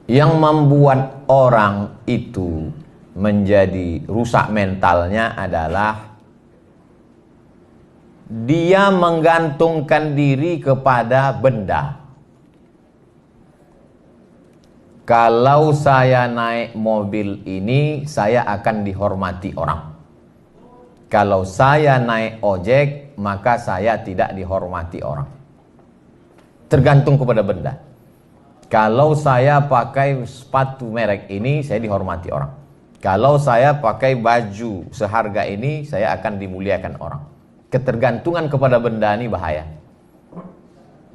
Yang membuat orang itu menjadi rusak mentalnya adalah dia menggantungkan diri kepada benda. Kalau saya naik mobil ini, saya akan dihormati orang. Kalau saya naik ojek, maka saya tidak dihormati orang. Tergantung kepada benda. Kalau saya pakai sepatu merek ini, saya dihormati orang. Kalau saya pakai baju seharga ini, saya akan dimuliakan orang. Ketergantungan kepada benda ini bahaya.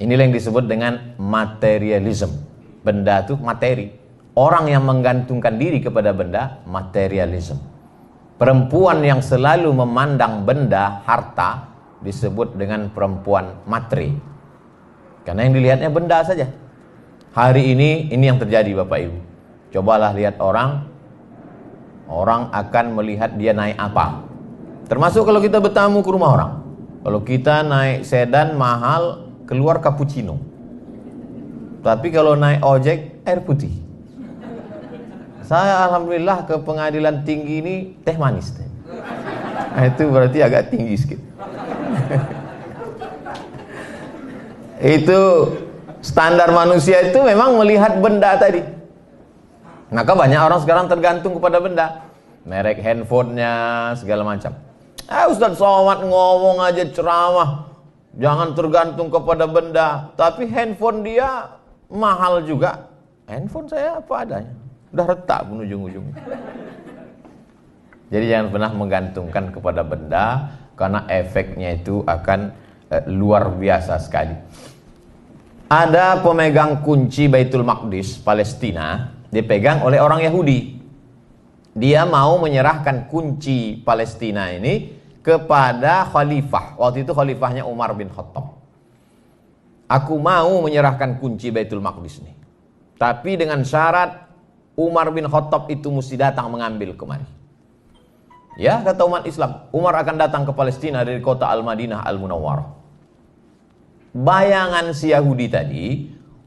Inilah yang disebut dengan materialism. Benda itu materi. Orang yang menggantungkan diri kepada benda, materialism. Perempuan yang selalu memandang benda, harta, disebut dengan perempuan materi. Karena yang dilihatnya benda saja. Hari ini yang terjadi Bapak Ibu. Cobalah lihat orang akan melihat dia naik apa. Termasuk kalau kita bertamu ke rumah orang. Kalau kita naik sedan mahal, keluar cappuccino. Tapi kalau naik ojek, air putih. Saya alhamdulillah ke pengadilan tinggi ini teh manis. Nah, itu berarti agak tinggi sedikit. Itu standar manusia itu memang melihat benda tadi. Maka banyak orang sekarang tergantung kepada benda. Merek handphonenya, segala macam. Ustaz Somad ngomong aja ceramah, jangan tergantung kepada benda. Tapi handphone dia mahal juga. Handphone saya apa adanya, udah retak pun ujung-ujungnya. Jadi jangan pernah menggantungkan kepada benda, karena efeknya itu akan luar biasa sekali. Ada pemegang kunci Baitul Maqdis Palestina, dipegang oleh orang Yahudi. Dia mau menyerahkan kunci Palestina ini kepada khalifah. Waktu itu khalifahnya Umar bin Khattab. Aku mau menyerahkan kunci Baitul Maqdis ini, tapi dengan syarat Umar bin Khattab itu mesti datang mengambil kemari. Ya, kata umat Islam, Umar akan datang ke Palestina dari kota Al-Madinah Al-Munawwarah. Bayangan si Yahudi tadi,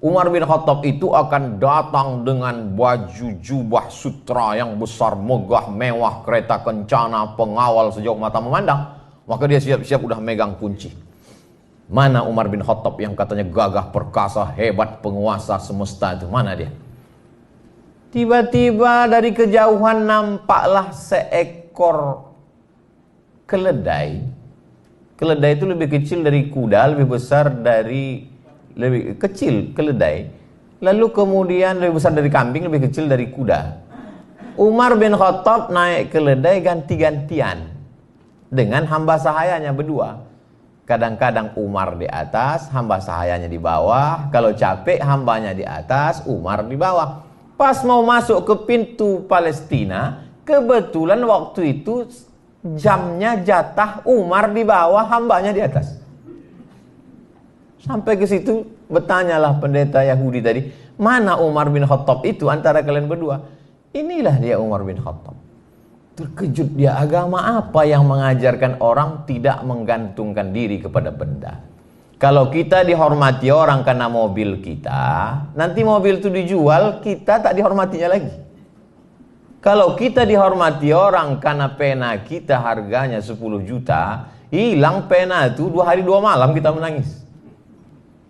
Umar bin Khattab itu akan datang dengan baju jubah sutra yang besar, megah, mewah, kereta kencana, pengawal sejauh mata memandang. Maka dia siap-siap udah megang kunci. Mana Umar bin Khattab yang katanya gagah perkasa, hebat, penguasa semesta itu, mana dia? Tiba-tiba dari kejauhan nampaklah seekor keledai. Keledai itu lebih kecil dari kuda, lebih kecil keledai. Lalu kemudian lebih besar dari kambing, lebih kecil dari kuda. Umar bin Khattab naik keledai ganti-gantian dengan hamba sahayanya berdua. Kadang-kadang Umar di atas, hamba sahayanya di bawah. Kalau capek, hambanya di atas, Umar di bawah. Pas mau masuk ke pintu Palestina, kebetulan waktu itu jamnya jatah Umar di bawah, hambanya di atas. Sampai ke situ bertanyalah pendeta Yahudi tadi, mana Umar bin Khattab itu antara kalian berdua? Inilah dia Umar bin Khattab. Terkejut dia, agama apa yang mengajarkan orang tidak menggantungkan diri kepada benda? Kalau kita dihormati orang karena mobil kita, nanti mobil itu dijual, kita tak dihormatinya lagi. Kalau kita dihormati orang karena pena kita harganya 10 juta, hilang pena itu 2 hari 2 malam kita menangis.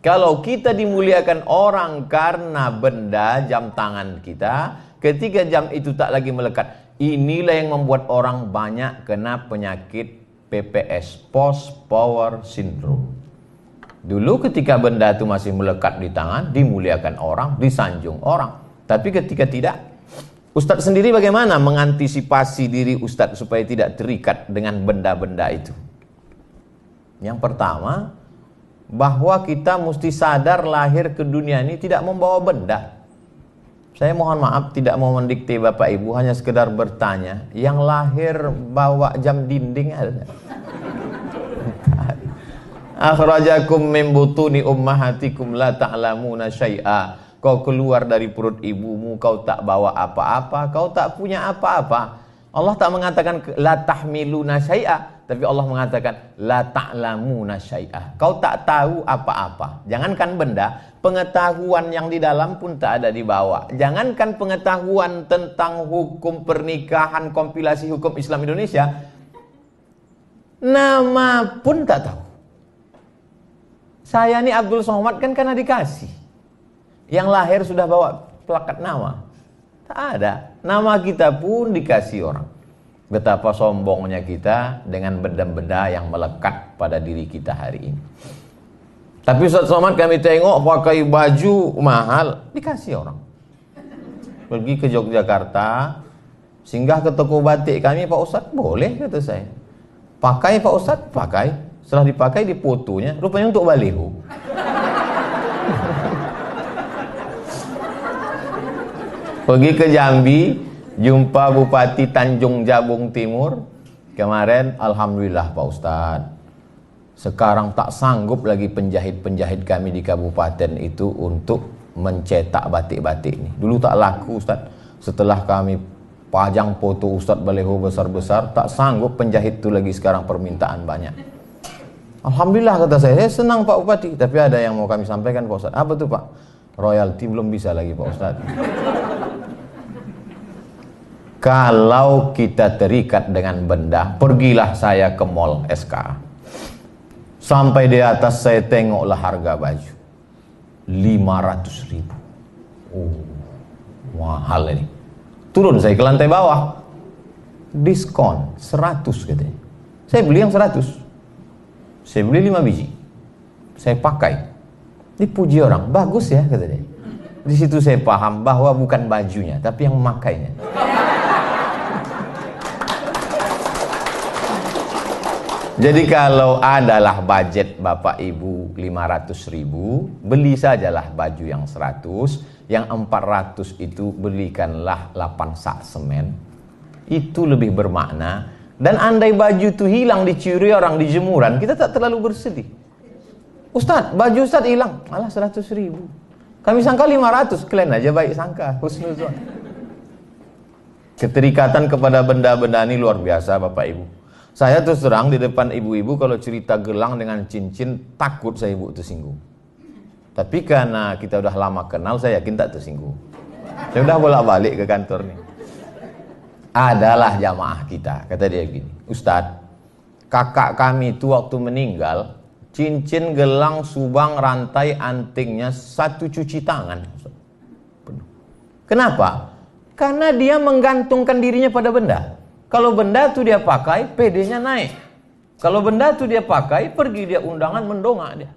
Kalau kita dimuliakan orang karena benda jam tangan kita, ketika jam itu tak lagi melekat, inilah yang membuat orang banyak kena penyakit PPS, Post Power Syndrome. Dulu ketika benda itu masih melekat di tangan, dimuliakan orang, disanjung orang. Tapi ketika tidak, Ustadz sendiri bagaimana mengantisipasi diri Ustadz supaya tidak terikat dengan benda-benda itu? Yang pertama, bahwa kita mesti sadar lahir ke dunia ini tidak membawa benda. Saya mohon maaf tidak mau mendikte Bapak Ibu, hanya sekedar bertanya, yang lahir bawa jam dinding ada? Akhrajakum min butuni ummahatikum la ta'lamuna syai'a. Kau keluar dari perut ibumu, kau tak bawa apa-apa, kau tak punya apa-apa. Allah tak mengatakan la tahmiluna syai'a, Tapi Allah mengatakan la ta'lamuna syai'ah. Kau tak tahu apa-apa. Jangankan benda, pengetahuan yang di dalam pun tak ada di bawah. Jangankan pengetahuan tentang hukum pernikahan, kompilasi hukum Islam Indonesia, nama pun tak tahu. Saya nih Abdul Somad kan karena dikasih. Yang lahir sudah bawa plakat nama. Tak ada. Nama kita pun dikasih orang. Betapa sombongnya kita dengan benda-benda yang melekat pada diri kita hari ini. Tapi Ustaz Somad kami tengok pakai baju mahal, dikasih orang. Pergi ke Yogyakarta, singgah ke toko batik kami, Pak Ustaz, boleh kata saya. Pakai Pak Ustaz, pakai. Setelah dipakai difotonya, rupanya untuk baliho. Pergi ke Jambi, jumpa Bupati Tanjung Jabung Timur. Kemarin, alhamdulillah Pak Ustaz, sekarang tak sanggup lagi penjahit-penjahit kami di kabupaten itu untuk mencetak batik-batik ini. Dulu tak laku Ustaz. Setelah kami pajang foto Ustaz baliho besar-besar, tak sanggup penjahit itu lagi, sekarang permintaan banyak. Alhamdulillah kata saya senang Pak Bupati. Tapi ada yang mau kami sampaikan Pak Ustaz. Apa tuh Pak? Royalti belum bisa lagi Pak Ustaz. Kalau kita terikat dengan benda, pergilah saya ke mall SK. Sampai di atas saya tengoklah harga baju 500.000. Oh, mahal ini. Turun saya ke lantai bawah, diskon 100 katanya. Saya beli yang 100. Saya beli 5 biji. Saya pakai. Dipuji orang, bagus ya katanya. Di situ saya paham bahwa bukan bajunya, tapi yang memakainya. Jadi kalau adalah budget Bapak Ibu 500.000, beli sajalah baju yang 100, yang 400 itu belikanlah 8 sak semen. Itu lebih bermakna. Dan andai baju itu hilang, dicuri orang di jemuran, kita tak terlalu bersedih. Ustaz, baju Ustaz hilang, malah 100.000. Kami sangka 500, kalian aja baik sangka, husnuzon. Keterikatan kepada benda-benda ini luar biasa Bapak Ibu. Saya terus terang di depan ibu-ibu kalau cerita gelang dengan cincin, takut saya ibu tersinggung. Tapi karena kita udah lama kenal, saya yakin tak tersinggung. Saya udah bolak-balik ke kantor nih. Adalah jamaah kita, kata dia gini, Ustadz, kakak kami itu waktu meninggal, cincin, gelang, subang, rantai, antingnya 1 cuci tangan. Kenapa? Karena dia menggantungkan dirinya pada benda. Kalau benda itu dia pakai, PD-nya naik. Kalau benda itu dia pakai, pergi dia undangan, mendongak dia.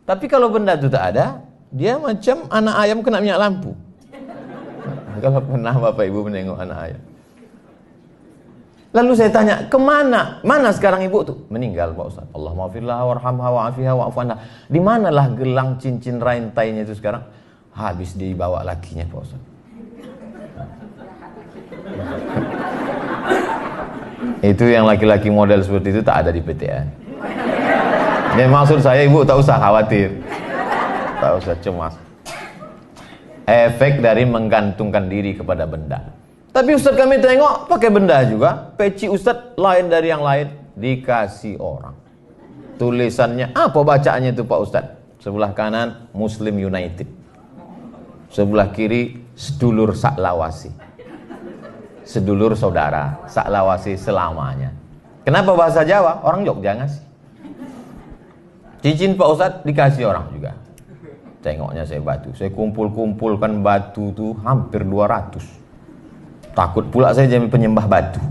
Tapi kalau benda itu tak ada, dia macam anak ayam kena minyak lampu. Kalau pernah Bapak Ibu menengok anak ayam. Lalu saya tanya, kemana? Mana sekarang ibu tuh? Meninggal Pak Ustaz. Allah maafirlah, warhamha, wa'afiha, wa'afanha. Di manalah gelang, cincin, rantainya itu sekarang? Habis dibawa lakinya Pak Ustaz. Itu yang laki-laki model seperti itu tak ada di PTN. Ini maksud saya ibu tak usah khawatir, tak usah cemas. Efek dari menggantungkan diri kepada benda. Tapi Ustaz kami tengok pakai benda juga. Peci Ustaz lain dari yang lain, dikasih orang. Tulisannya apa bacaannya itu Pak Ustaz? Sebelah kanan Muslim United, sebelah kiri sedulur saklawasi. Sedulur saudara, saklawasi selamanya. Kenapa bahasa Jawa? Orang Jogja ngasih. Cincin Pak Ustadz dikasih orang juga. Tengoknya saya batu. Saya kumpul-kumpulkan batu tuh hampir 200. Takut pula saya jadi penyembah batu.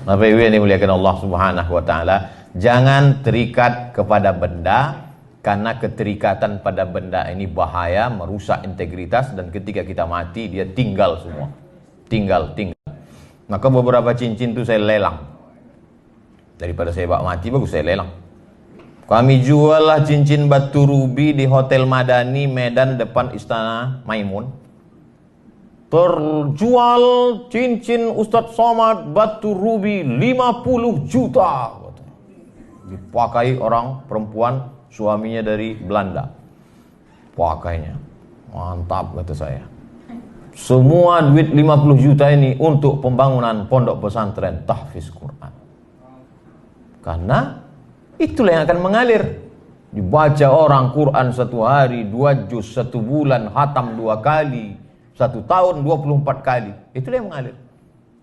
Bapak Ibu yang dimuliakan Allah Subhanahu wa taala, jangan terikat kepada benda, karena keterikatan pada benda ini bahaya, merusak integritas, dan ketika kita mati dia tinggal semua. Tinggal. Maka beberapa cincin itu saya lelang. Daripada saya bawa mati, bagus saya lelang. Kami jual lah cincin batu rubi di Hotel Madani Medan depan Istana Maimun. Terjual cincin Ustadz Somad batu rubi 50 juta. Dipakai orang perempuan, suaminya dari Belanda. Pakainya. Mantap kata saya. Semua duit 50 juta ini untuk pembangunan pondok pesantren tahfiz Quran. Karena itulah yang akan mengalir. Dibaca orang Quran 1 hari, 2 juz, 1 bulan, khatam 2 kali, 1 tahun 24 kali. Itulah yang mengalir.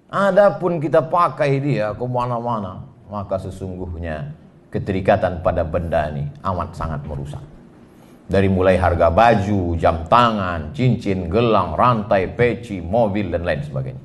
Adapun kita pakai dia ke mana-mana, maka sesungguhnya keterikatan pada benda ini amat sangat merusak. Dari mulai harga baju, jam tangan, cincin, gelang, rantai, peci, mobil, dan lain sebagainya.